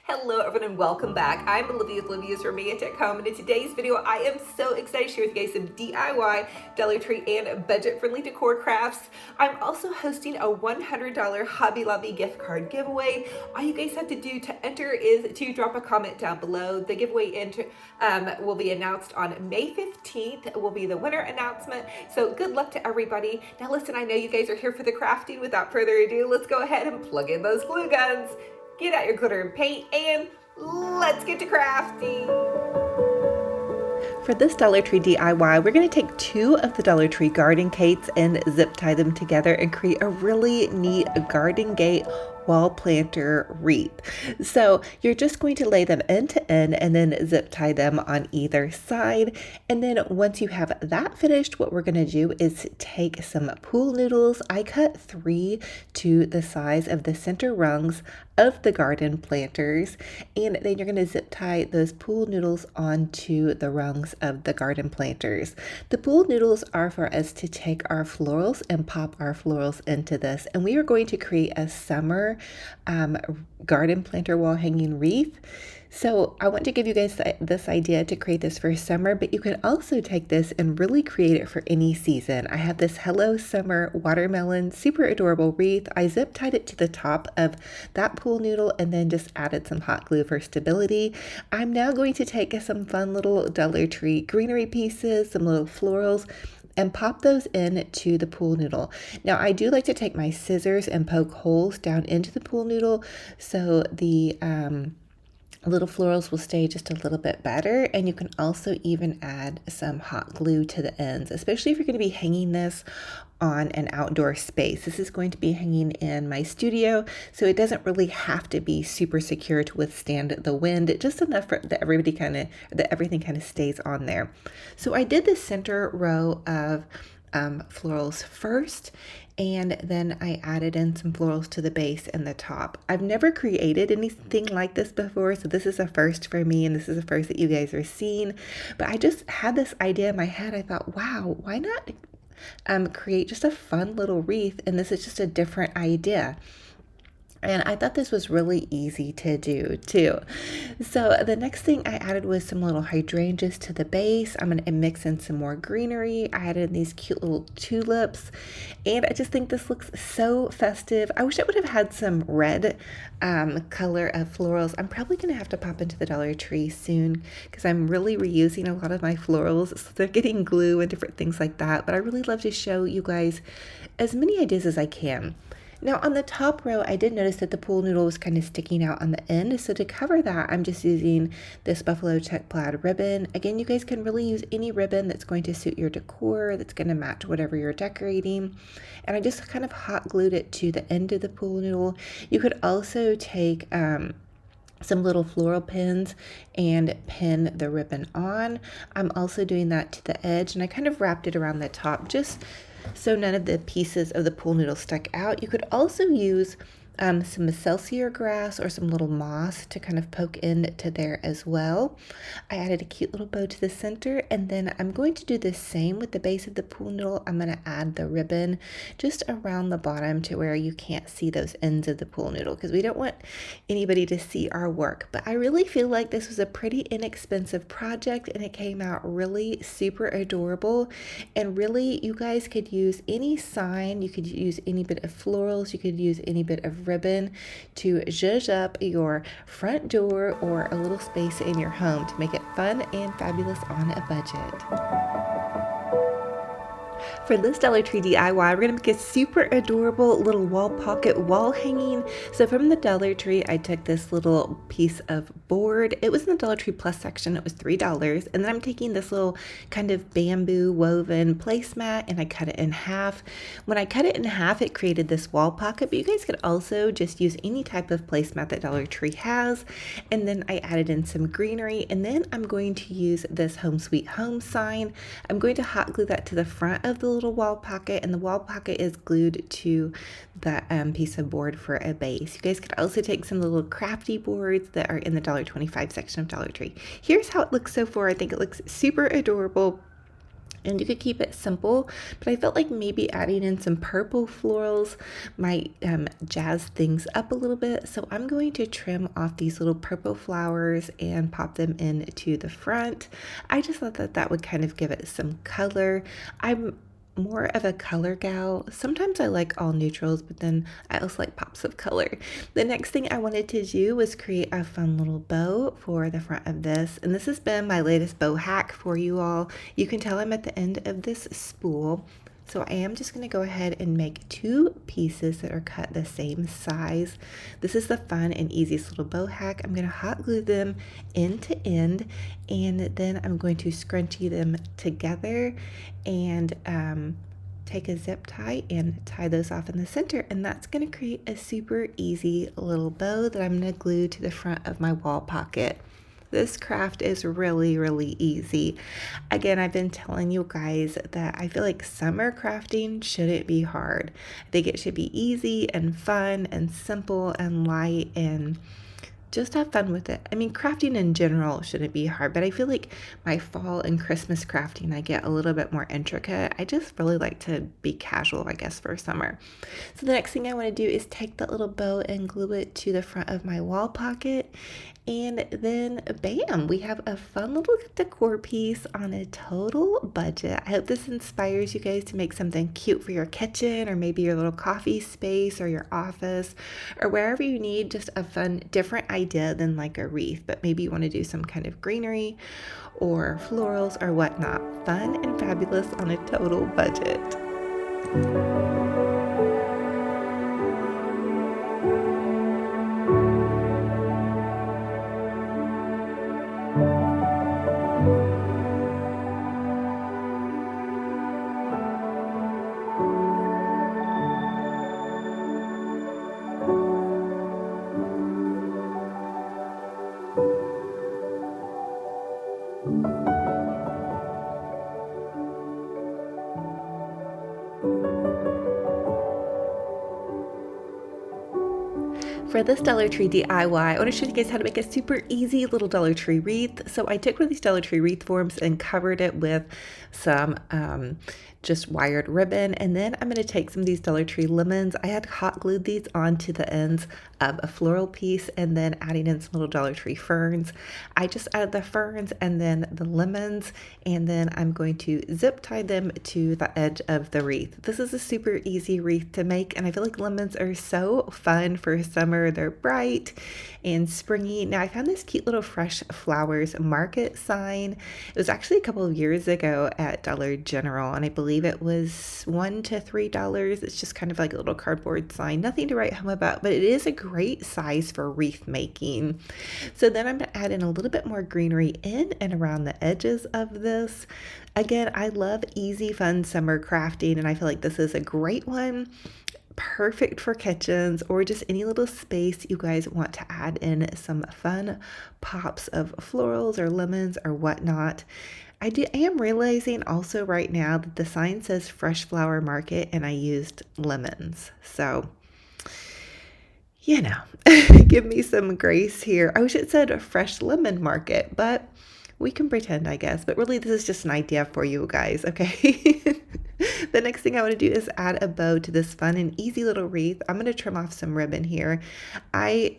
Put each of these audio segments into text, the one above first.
Hello everyone and welcome back. I'm Olivia with Olivia's Romantic Home, and in today's video I am so excited to share with you guys some DIY, Dollar Tree, and budget-friendly decor crafts. I'm also hosting a $100 Hobby Lobby gift card giveaway. All you guys have to do to enter is to drop a comment down below. The giveaway will be announced on May 15th. It will be the winner announcement, so good luck to everybody. Now listen, I know you guys are here for the crafting. Without further ado, let's go ahead and plug in those glue guns. Get out your glitter and paint, and let's get to crafting. For this Dollar Tree DIY, we're going to take 2 of the Dollar Tree garden gates and zip tie them together and create a really neat garden gate wall planter wreath. So you're just going to lay them end to end and then zip tie them on either side. And then once you have that finished, what we're going to do is take some pool noodles. I cut 3 to the size of the center rungs of the garden planters, and then you're going to zip tie those pool noodles onto the rungs of the garden planters. The pool noodles are for us to take our florals and pop our florals into this, and we are going to create a summer garden planter wall hanging wreath. So I want to give you guys this idea to create this for summer, but you can also take this and really create it for any season. I have this Hello Summer watermelon, super adorable wreath. I zip tied it to the top of that pool noodle and then just added some hot glue for stability. I'm now going to take some fun little Dollar Tree greenery pieces, some little florals, and pop those in to the pool noodle. Now I do like to take my scissors and poke holes down into the pool noodle so the little florals will stay just a little bit better, and you can also even add some hot glue to the ends, especially if you're going to be hanging this on an outdoor space. This is going to be hanging in my studio, so it doesn't really have to be super secure to withstand the wind, just enough for that everything kind of stays on there. So I did the center row of florals first, and then I added in some florals to the base and the top. I've never created anything like this before, so this is a first for me, and this is a first that you guys are seeing. But I just had this idea in my head. I thought, wow, why not create just a fun little wreath? And this is just a different idea. And I thought this was really easy to do too. So the next thing I added was some little hydrangeas to the base. I'm going to mix in some more greenery. I added in these cute little tulips, and I just think this looks so festive. I wish I would have had some red color of florals. I'm probably going to have to pop into the Dollar Tree soon because I'm really reusing a lot of my florals. So they're getting glue and different things like that. But I really love to show you guys as many ideas as I can. Now on the top row, I did notice that the pool noodle was kind of sticking out on the end. So to cover that, I'm just using this buffalo check plaid ribbon. Again, you guys can really use any ribbon that's going to suit your decor, that's going to match whatever you're decorating. And I just kind of hot glued it to the end of the pool noodle. You could also take some little floral pins and pin the ribbon on. I'm also doing that to the edge, and I kind of wrapped it around the top just so none of the pieces of the pool noodle stuck out. You could also use some Excelsior grass or some little moss to kind of poke into there as well. I added a cute little bow to the center, and then I'm going to do the same with the base of the pool noodle. I'm going to add the ribbon just around the bottom to where you can't see those ends of the pool noodle because we don't want anybody to see our work. But I really feel like this was a pretty inexpensive project, and it came out really super adorable. And really, you guys could use any sign, you could use any bit of florals, you could use any bit of ribbon to zhuzh up your front door or a little space in your home to make it fun and fabulous on a budget. For this Dollar Tree DIY, we're going to make a super adorable little wall pocket wall hanging. So from the Dollar Tree, I took this little piece of board. It was in the Dollar Tree Plus section. It was $3. And then I'm taking this little kind of bamboo woven placemat, and I cut it in half. When I cut it in half, it created this wall pocket, but you guys could also just use any type of placemat that Dollar Tree has. And then I added in some greenery, and then I'm going to use this Home Sweet Home sign. I'm going to hot glue that to the front of the little wall pocket, and the wall pocket is glued to the piece of board for a base. You guys could also take some little crafty boards that are in the $1.25 section of Dollar Tree. Here's how it looks so far. I think it looks super adorable. And you could keep it simple, but I felt like maybe adding in some purple florals might jazz things up a little bit. So I'm going to trim off these little purple flowers and pop them into the front. I just thought that that would kind of give it some color. I'm more of a color gal. Sometimes I like all neutrals, but then I also like pops of color. The next thing I wanted to do was create a fun little bow for the front of this. And this has been my latest bow hack for you all. You can tell I'm at the end of this spool. So I am just going to go ahead and make 2 pieces that are cut the same size. This is the fun and easiest little bow hack. I'm going to hot glue them end to end, and then I'm going to scrunchie them together and take a zip tie and tie those off in the center, and that's going to create a super easy little bow that I'm going to glue to the front of my wall pocket. This craft is really, really easy. Again, I've been telling you guys that I feel like summer crafting shouldn't be hard. I think it should be easy and fun and simple and light, and just have fun with it. I mean, crafting in general shouldn't be hard, but I feel like my fall and Christmas crafting, I get a little bit more intricate. I just really like to be casual, I guess, for summer. So the next thing I want to do is take that little bow and glue it to the front of my wall pocket. And then bam, we have a fun little decor piece on a total budget. I hope this inspires you guys to make something cute for your kitchen, or maybe your little coffee space or your office, or wherever you need just a fun, different idea than like a wreath, but maybe you want to do some kind of greenery or florals or whatnot. Fun and fabulous on a total budget. For this Dollar Tree DIY, I want to show you guys how to make a super easy little Dollar Tree wreath. So I took one of these Dollar Tree wreath forms and covered it with some just wired ribbon. And then I'm going to take some of these Dollar Tree lemons. I had hot glued these onto the ends of a floral piece, and then adding in some little Dollar Tree ferns. I just added the ferns and then the lemons, and then I'm going to zip tie them to the edge of the wreath. This is a super easy wreath to make, and I feel like lemons are so fun for summer. They're bright and springy. Now I found this cute little Fresh Flowers market sign. It was actually a couple of years ago at Dollar General, and I believe it was $1 to $3. It's just kind of like a little cardboard sign, nothing to write home about, but it is a great size for wreath making. So then I'm going to add in a little bit more greenery in and around the edges of this. Again, I love easy, fun summer crafting, and I feel like this is a great one. Perfect for kitchens or just any little space you guys want to add in some fun pops of florals or lemons or whatnot. I am realizing also right now that the sign says Fresh Flower Market and I used lemons. So, you know, give me some grace here. I wish it said Fresh Lemon Market, but we can pretend, I guess. But really, this is just an idea for you guys, okay? The next thing I want to do is add a bow to this fun and easy little wreath. I'm going to trim off some ribbon here.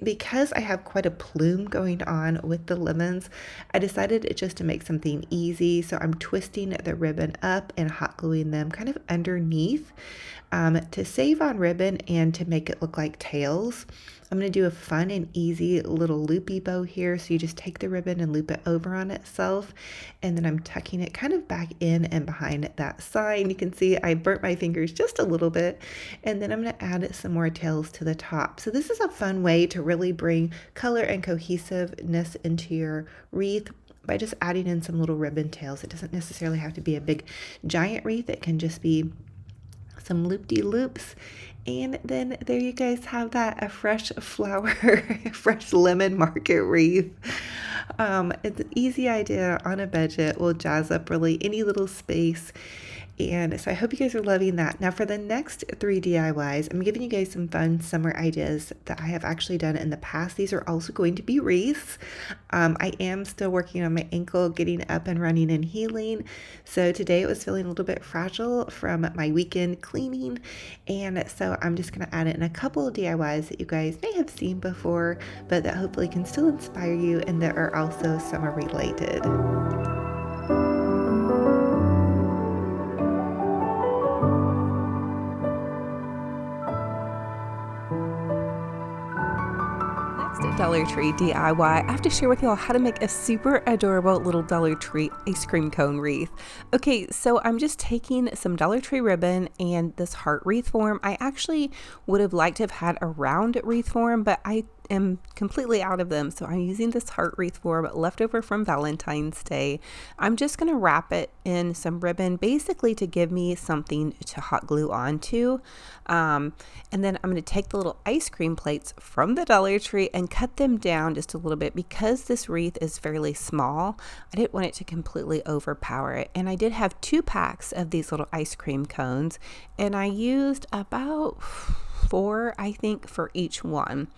Because I have quite a plume going on with the lemons, I decided just to make something easy. So I'm twisting the ribbon up and hot gluing them kind of underneath to save on ribbon and to make it look like tails. I'm going to do a fun and easy little loopy bow here. So you just take the ribbon and loop it over on itself. And then I'm tucking it kind of back in and behind that sign. You can see I burnt my fingers just a little bit. And then I'm going to add some more tails to the top. So this is a fun way to really bring color and cohesiveness into your wreath by just adding in some little ribbon tails. It doesn't necessarily have to be a big giant wreath. It can just be some loop-de-loops. And then there you guys have that, a fresh flower, fresh lemon market wreath. It's an easy idea on a budget. Will jazz up really any little space. And so I hope you guys are loving that. Now for the next 3 DIYs, I'm giving you guys some fun summer ideas that I have actually done in the past. These are also going to be wreaths. I am still working on my ankle, getting up and running and healing. So today it was feeling a little bit fragile from my weekend cleaning. And so I'm just going to add in a couple of DIYs that you guys may have seen before, but that hopefully can still inspire you and that are also summer related. Dollar Tree DIY, I have to share with y'all how to make a super adorable little Dollar Tree ice cream cone wreath. Okay, so I'm just taking some Dollar Tree ribbon and this heart wreath form. I actually would have liked to have had a round wreath form, but I am completely out of them, so I'm using this heart wreath form left over from Valentine's Day. I'm just going to wrap it in some ribbon, basically to give me something to hot glue onto. And then I'm going to take the little ice cream plates from the Dollar Tree and cut them down just a little bit. Because this wreath is fairly small, I didn't want it to completely overpower it. And I did have 2 packs of these little ice cream cones, and I used about 4, I think, for each one.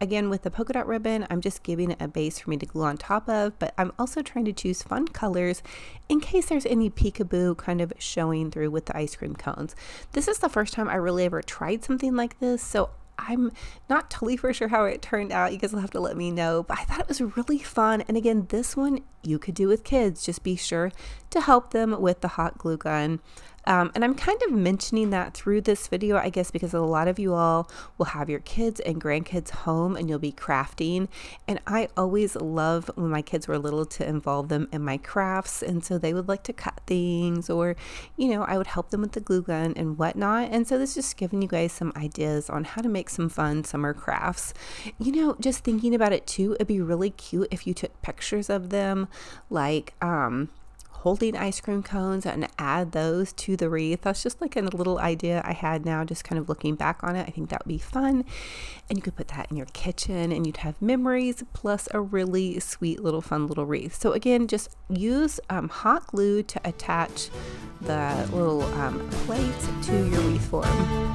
Again, with the polka dot ribbon, I'm just giving it a base for me to glue on top of, but I'm also trying to choose fun colors in case there's any peekaboo kind of showing through with the ice cream cones. This is the first time I really ever tried something like this, so I'm not totally for sure how it turned out. You guys will have to let me know, but I thought it was really fun. And again, this one you could do with kids. Just be sure to help them with the hot glue gun. And I'm kind of mentioning that through this video, I guess, because a lot of you all will have your kids and grandkids home and you'll be crafting. And I always love when my kids were little to involve them in my crafts. And so they would like to cut things, or, you know, I would help them with the glue gun and whatnot. And so this is just giving you guys some ideas on how to make some fun summer crafts. You know, just thinking about it too, it'd be really cute if you took pictures of them, like, holding ice cream cones, and add those to the wreath. That's just like a little idea I had now, just kind of looking back on it. I think that would be fun. And you could put that in your kitchen and you'd have memories plus a really sweet little fun little wreath. So again, just use hot glue to attach the little plates to your wreath form.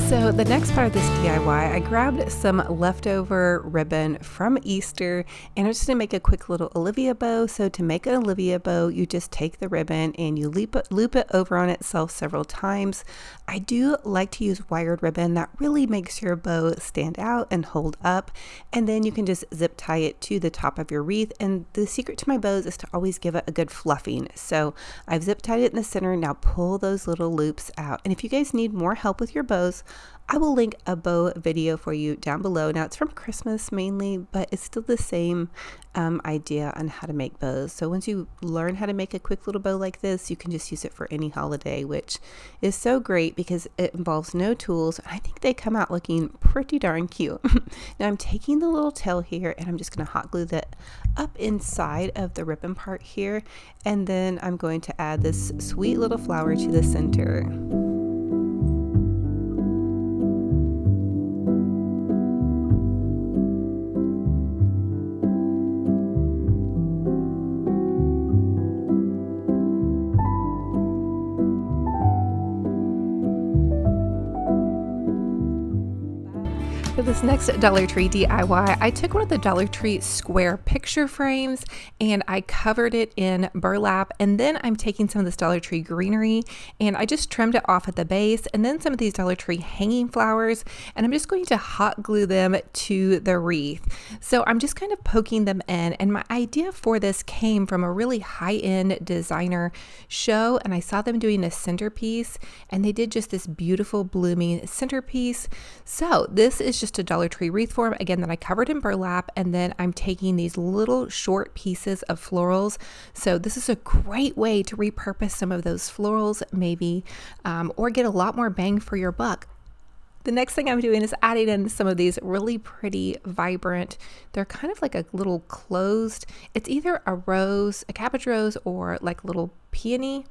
So the next part of this DIY, I grabbed some leftover ribbon from Easter, and I'm just going to make a quick little Olivia bow. So to make an Olivia bow, you just take the ribbon and you loop it over on itself several times. I do like to use wired ribbon. That really makes your bow stand out and hold up. And then you can just zip tie it to the top of your wreath. And the secret to my bows is to always give it a good fluffing. So I've zip tied it in the center. Now pull those little loops out. And if you guys need more help with your bows, I will link a bow video for you down below. Now it's from Christmas mainly, but it's still the same idea on how to make bows. So once you learn how to make a quick little bow like this, you can just use it for any holiday, which is so great because it involves no tools. And I think they come out looking pretty darn cute. Now I'm taking the little tail here and I'm just going to hot glue that up inside of the ribbon part here. And then I'm going to add this sweet little flower to the center. For this next Dollar Tree DIY, I took one of the Dollar Tree square picture frames and I covered it in burlap, and then I'm taking some of this Dollar Tree greenery and I just trimmed it off at the base, and then some of these Dollar Tree hanging flowers, and I'm just going to hot glue them to the wreath. So I'm just kind of poking them in, and my idea for this came from a really high-end designer show, and I saw them doing a centerpiece and they did just this beautiful blooming centerpiece. So this is just a Dollar Tree wreath form, again, that I covered in burlap, and then I'm taking these little short pieces of florals. So this is a great way to repurpose some of those florals maybe, or get a lot more bang for your buck. The next thing I'm doing is adding in some of these really pretty, vibrant, they're kind of like a little closed, it's either a rose, a cabbage rose, or like little peony.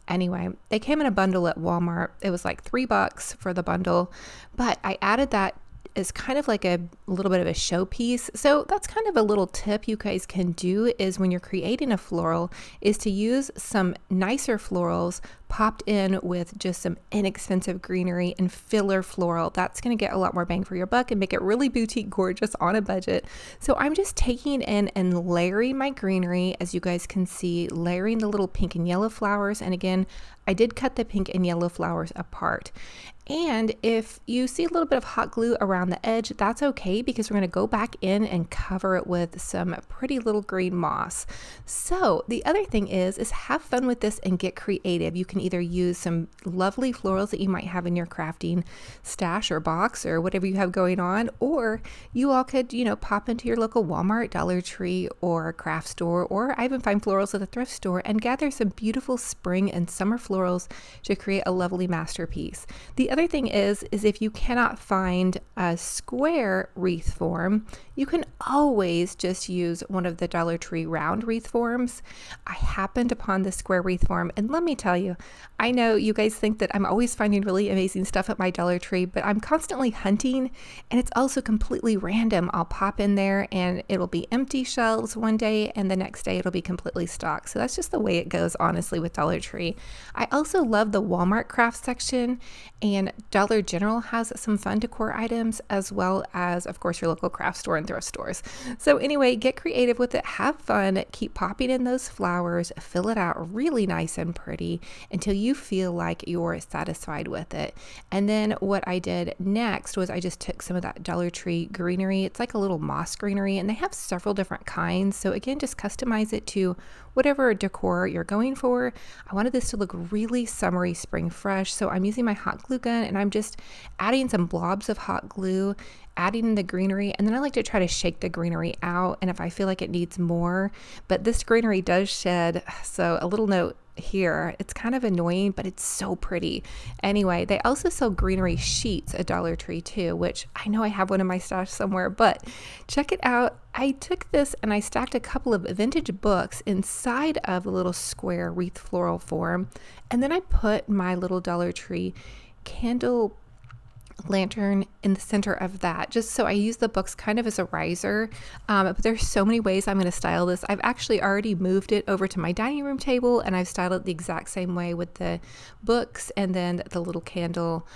Anyway, they came in a bundle at Walmart. It was like $3 for the bundle, but I added that as kind of like a little bit of a showpiece. So that's kind of a little tip you guys can do, is when you're creating a floral, is to use some nicer florals popped in with just some inexpensive greenery and filler floral. That's going to get a lot more bang for your buck and make it really boutique gorgeous on a budget. So I'm just taking in and layering my greenery, as you guys can see, layering the little pink and yellow flowers. And again, I did cut the pink and yellow flowers apart. And if you see a little bit of hot glue around the edge, that's okay, because we're going to go back in and cover it with some pretty little green moss. So the other thing is have fun with this and get creative. You can either use some lovely florals that you might have in your crafting stash or box or whatever you have going on, or you all could, pop into your local Walmart, Dollar Tree, or craft store, or I even find florals at the thrift store, and gather some beautiful spring and summer florals to create a lovely masterpiece. The other thing is if you cannot find a square wreath form, you can always just use one of the Dollar Tree round wreath forms. I happened upon the square wreath form, and let me tell you, I know you guys think that I'm always finding really amazing stuff at my Dollar Tree, but I'm constantly hunting, and it's also completely random. I'll pop in there and it'll be empty shelves one day, and the next day it'll be completely stocked. So that's just the way it goes, honestly, with Dollar Tree. I also love the Walmart craft section, and Dollar General has some fun decor items, as well as, of course, your local craft store and thrift stores. So anyway, get creative with it, have fun, keep popping in those flowers, fill it out really nice and pretty until you feel like you're satisfied with it. And then what I did next was I just took some of that Dollar Tree greenery. It's like a little moss greenery, and they have several different kinds. So again, just customize it to whatever decor you're going for. I wanted this to look really summery, spring fresh. So I'm using my hot glue gun, and I'm just adding some blobs of hot glue, adding in the greenery, and then I like to try to shake the greenery out, and if I feel like it needs more, but this greenery does shed. So a little note here, it's kind of annoying, but it's so pretty. Anyway, they also sell greenery sheets at Dollar Tree too, which I know I have one in my stash somewhere, but check it out. I took this and I stacked a couple of vintage books inside of a little square wreath floral form, and then I put my little Dollar Tree candle lantern in the center of that, just so I use the books kind of as a riser. But there's so many ways I'm going to style this. I've actually already moved it over to my dining room table, and I've styled it the exact same way with the books and then the little candle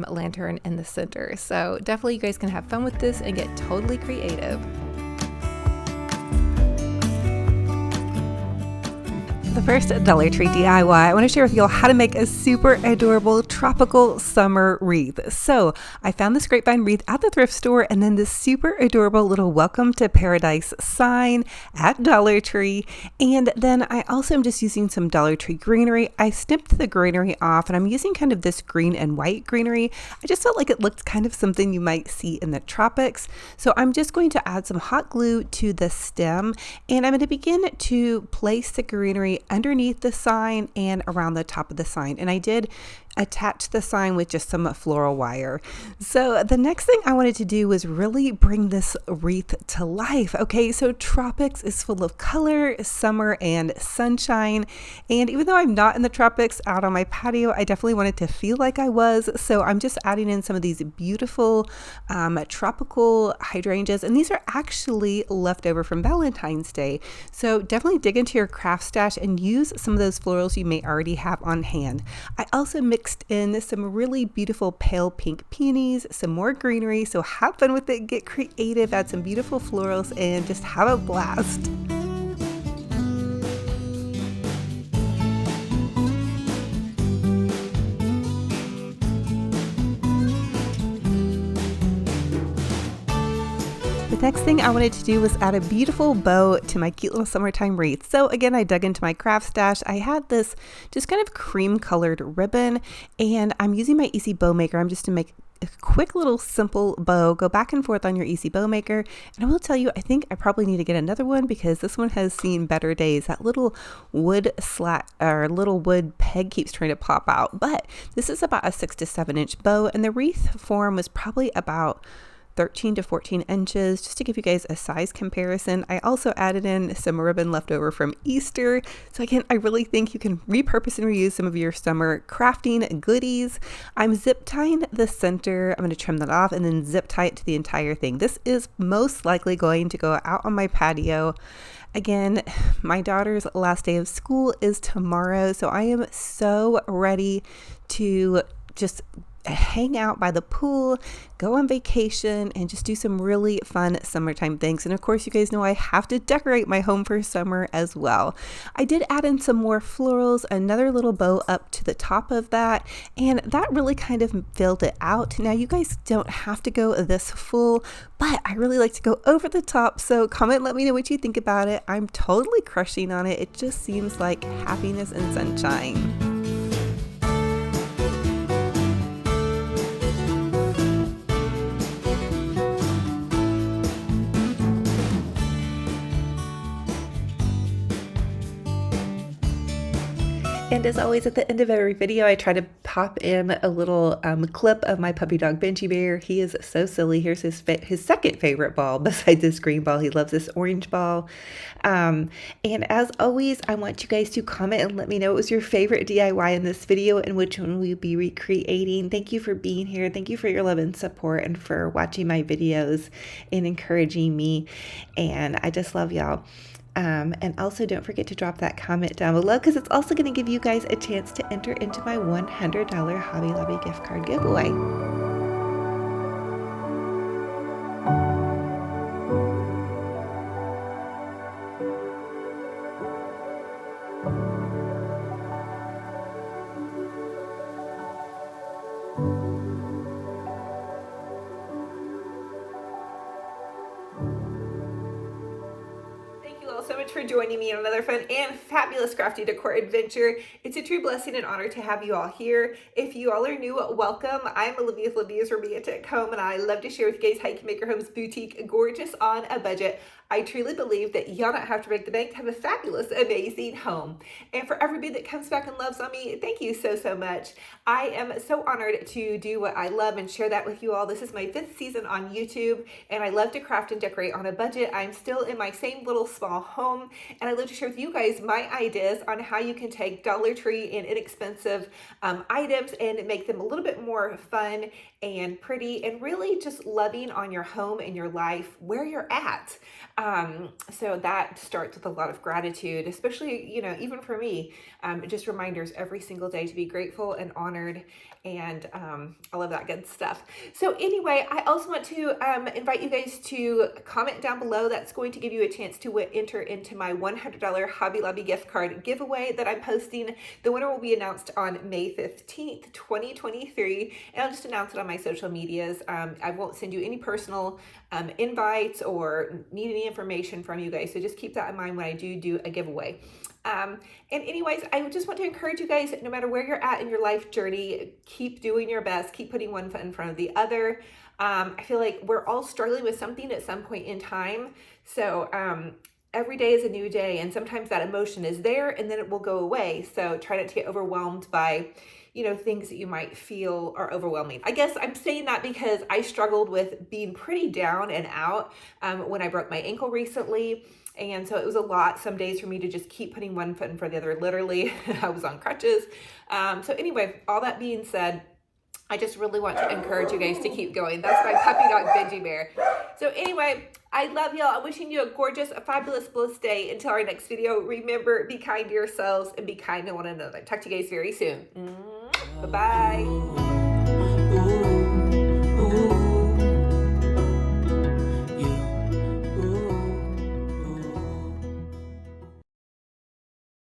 lantern in the center. So definitely you guys can have fun with this and get totally creative. The first Dollar Tree DIY, I want to share with you all how to make a super adorable tropical summer wreath. So I found this grapevine wreath at the thrift store, and then this super adorable little Welcome to Paradise sign at Dollar Tree. And then I also am just using some Dollar Tree greenery. I snipped the greenery off, and I'm using kind of this green and white greenery. I just felt like it looked kind of something you might see in the tropics. So I'm just going to add some hot glue to the stem, and I'm going to begin to place the greenery underneath the sign and around the top of the sign. And I did attach the sign with just some floral wire. So the next thing I wanted to do was really bring this wreath to life. Okay, so tropics is full of color, summer, and sunshine. And even though I'm not in the tropics out on my patio, I definitely wanted to feel like I was. So I'm just adding in some of these beautiful tropical hydrangeas. And these are actually leftover from Valentine's Day. So definitely dig into your craft stash and use some of those florals you may already have on hand. I also mixed in some really beautiful pale pink peonies, some more greenery. So have fun with it, get creative, add some beautiful florals, and just have a blast. The next thing I wanted to do was add a beautiful bow to my cute little summertime wreath. So again, I dug into my craft stash. I had this just kind of cream colored ribbon, and I'm using my Easy Bow Maker. I'm just a quick little simple bow. Go back and forth on your Easy Bow Maker. And I will tell you, I think I probably need to get another one because this one has seen better days. That little wood slat or little wood peg keeps trying to pop out. But this is about a 6 to 7 inch bow, and the wreath form was probably about 13 to 14 inches, just to give you guys a size comparison. I also added in some ribbon left over from Easter. So again, I really think you can repurpose and reuse some of your summer crafting goodies. I'm zip tying the center. I'm going to trim that off and then zip tie it to the entire thing. This is most likely going to go out on my patio. Again, my daughter's last day of school is tomorrow, so I am so ready to just hang out by the pool, go on vacation, and just do some really fun summertime things. And of course, you guys know I have to decorate my home for summer as well. I did add in some more florals, another little bow up to the top of that, and that really kind of filled it out. Now, you guys don't have to go this full, but I really like to go over the top. So comment, let me know what you think about it. I'm totally crushing on it. It just seems like happiness and sunshine. And as always, at the end of every video, I try to pop in a little clip of my puppy dog, Benji Bear. He is so silly. Here's his second favorite ball besides this green ball. He loves this orange ball. And as always, I want you guys to comment and let me know what was your favorite DIY in this video and which one we'll be recreating. Thank you for being here. Thank you for your love and support and for watching my videos and encouraging me. And I just love y'all. And also don't forget to drop that comment down below because it's also going to give you guys a chance to enter into my $100 Hobby Lobby gift card giveaway. So much for joining me on another fun and fabulous crafty decor adventure. It's a true blessing and honor to have you all here. If you all are new, welcome. I'm Olivia with Olivia's Romantic Home, and I love to share with you guys how you can make your home's boutique gorgeous on a budget. I truly believe that y'all don't have to break the bank to have a fabulous, amazing home. And for everybody that comes back and loves on me, thank you so, so much. I am so honored to do what I love and share that with you all. This is my 5th season on YouTube, and I love to craft and decorate on a budget. I'm still in my same little small home, and I love to share with you guys my ideas on how you can take Dollar Tree and inexpensive items and make them a little bit more fun and pretty and really just loving on your home and your life where you're at. So that starts with a lot of gratitude, especially, you know, even for me, just reminders every single day to be grateful and honored and all of that good stuff. So anyway, I also want to invite you guys to comment down below. That's going to give you a chance to enter into my $100 Hobby Lobby gift card giveaway that I'm posting. The winner will be announced on May 15th, 2023, and I'll just announce it on my social medias. I won't send you any personal invites or need any information from you guys, so just keep that in mind when I do a giveaway. And anyways, I just want to encourage you guys, no matter where you're at in your life journey, keep doing your best, keep putting one foot in front of the other. I feel like we're all struggling with something at some point in time. So every day is a new day, and sometimes that emotion is there and then it will go away. So try not to get overwhelmed by, you know, things that you might feel are overwhelming. I guess I'm saying that because I struggled with being pretty down and out when I broke my ankle recently. And so it was a lot some days for me to just keep putting one foot in front of the other. Literally, I was on crutches. So anyway, all that being said, I just really want to encourage you guys to keep going. That's my puppy dog, Benji Bear. So anyway, I love y'all. I'm wishing you a gorgeous, a fabulous, blessed day. Until our next video, remember, be kind to yourselves and be kind to one another. Talk to you guys very soon. Bye-bye.